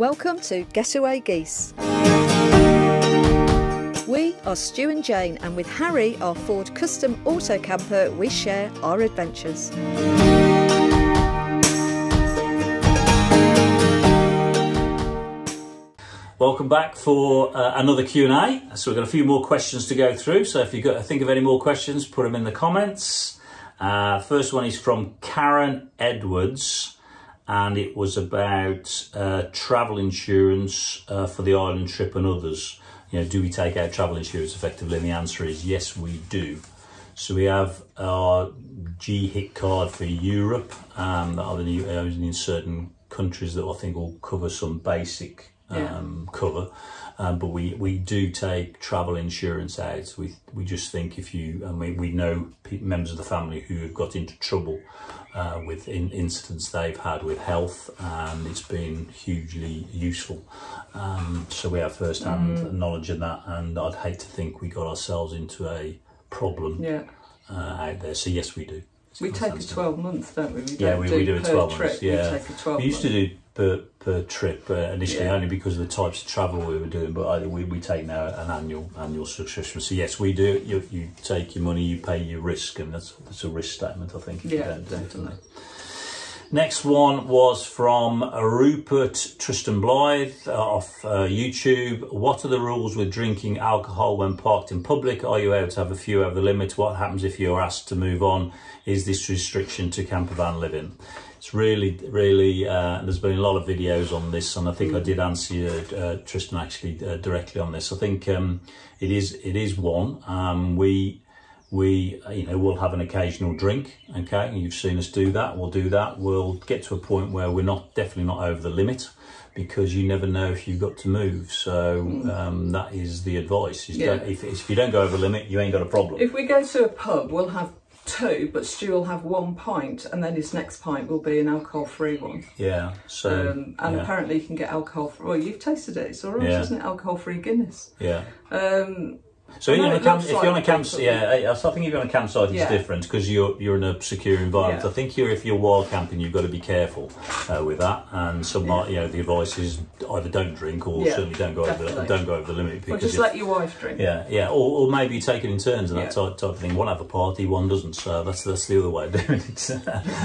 Welcome to GetawayGeese. We are Stu and Jane, and with Harry, our Ford custom auto camper, we share our adventures. Welcome back for another Q&A. So we've got a few more questions to go through. So if you think of any more questions, put them in the comments. First one is from Karen Edwards, and it was about travel insurance for the island trip and others. You know, do we take out travel insurance effectively? And the answer is yes, we do. So we have our G-HIT card for Europe that are in certain countries that I think will cover some basic cover, but we do take travel insurance out. We just think if you, and we know members of the family who have got into trouble with incidents they've had with health, and it's been hugely useful. So we have first-hand knowledge of that, and I'd hate to think we got ourselves into a problem out there. So yes, we do. We take a 12-month, don't we? We do a 12 months. Yeah, we take a 12 we used to do per trip initially, only because of the types of travel we were doing, but we take now an annual subscription. So yes, we do. You take your money, you pay your risk, and that's a risk statement, I think. Definitely. Next one was from Rupert Tristan Blythe off YouTube. What are the rules with drinking alcohol when parked in public? Are you able to have a few over the limit? What happens if you're asked to move on? Is this restriction to campervan living? It's really, there's been a lot of videos on this, and I think I did answer you, Tristan, actually directly on this. I think it is one. We'll have an occasional drink, okay? You've seen us do that, we'll do that. We'll get to a point where we're definitely not over the limit, because you never know if you've got to move. So that is the advice. If you don't go over the limit, you ain't got a problem. If we go to a pub, we'll have two, but Stu will have 1 pint, and then his next pint will be an alcohol-free one. Yeah, so... apparently you can get alcohol-free... Well, you've tasted it, it's all right, isn't it? Alcohol-free Guinness. Yeah. So if you're on a campsite, I think if you're on a campsite, it's different, because you're in a secure environment. I think if you're wild camping, you've got to be careful with that. And the advice is either don't drink, or certainly don't go over the limit. Because or just let your wife drink. Or maybe you take it in turns and that type of thing. One have a party, one doesn't. So that's the other way of doing it.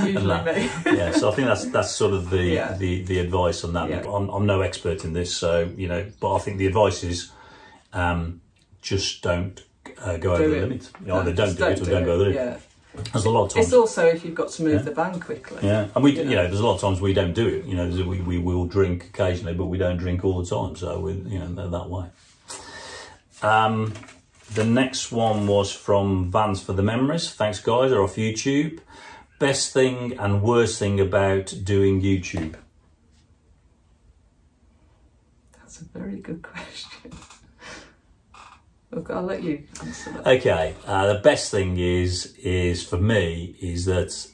Usually me. So I think that's sort of the advice on that. I'm no expert in this, so but I think the advice is. Just don't go over the limit. Either don't do it or don't go over the limit. There's a lot of times. It's also if you've got to move the van quickly. Yeah, and there's a lot of times we don't do it. We will drink occasionally, but we don't drink all the time. So they're that way. The next one was from Vans for the Memories. Thanks, guys. They're off YouTube. Best thing and worst thing about doing YouTube? That's a very good question. Look, I'll let you answer that. Okay, the best thing is for me is that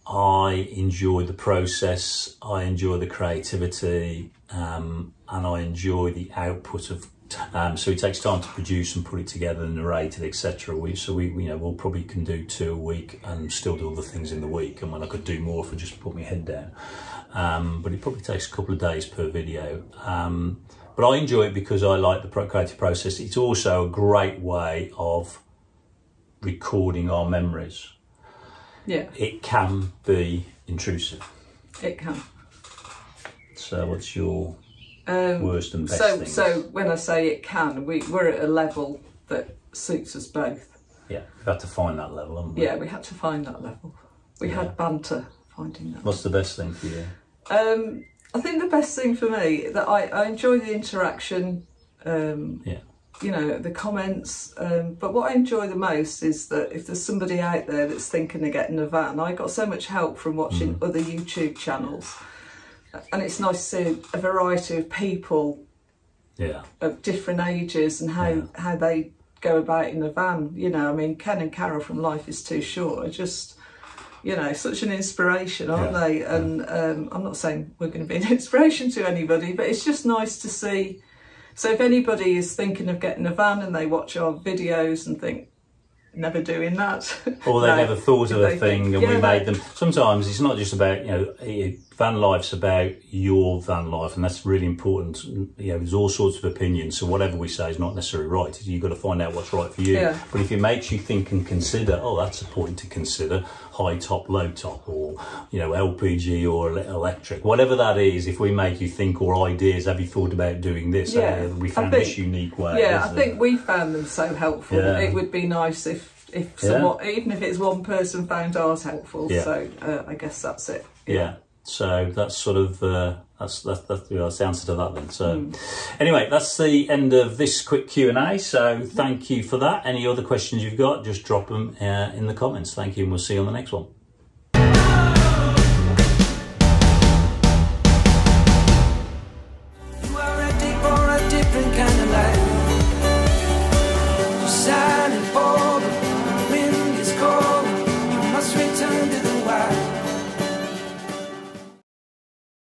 I enjoy the process, I enjoy the creativity, and I enjoy the output of. So it takes time to produce and put it together and narrate it, etc. We'll probably can do 2 a week and still do other things in the week. And when I could do more if I just put my head down, but it probably takes a couple of days per video. But I enjoy it because I like the creative process. It's also a great way of recording our memories. Yeah. It can be intrusive. It can. So what's your worst and best things? So when I say it can, we're at a level that suits us both. Yeah, we've had to find that level, haven't we? Yeah, we had to find that level. We had banter finding that. What's the best thing for you? I think the best thing for me, that I enjoy the interaction, the comments, but what I enjoy the most is that if there's somebody out there that's thinking of getting a van, I got so much help from watching other YouTube channels, and it's nice to see a variety of people of different ages and how they go about in a van. Ken and Carol from Life is Too Short are just... such an inspiration, aren't they? And I'm not saying we're going to be an inspiration to anybody, but it's just nice to see. So if anybody is thinking of getting a van and they watch our videos and think, never doing that. Or they never thought of a thing and we made them. Sometimes it's not just about, van life's about your van life, and that's really important. There's all sorts of opinions, so whatever we say is not necessarily right. You've got to find out what's right for you. Yeah. But if it makes you think and consider, oh, that's a point to consider, high top, low top, or LPG or electric, whatever that is, if we make you think, or ideas, have you thought about doing this? We found this unique way. Yeah, I think we found them so helpful. Yeah. It would be nice if someone, even if it's one person, found ours helpful. Yeah. So I guess that's it. Yeah. So that's sort of that's the answer to that then. So anyway, that's the end of this quick Q&A. So thank you for that. Any other questions you've got, just drop them in the comments. Thank you, and we'll see you on the next one.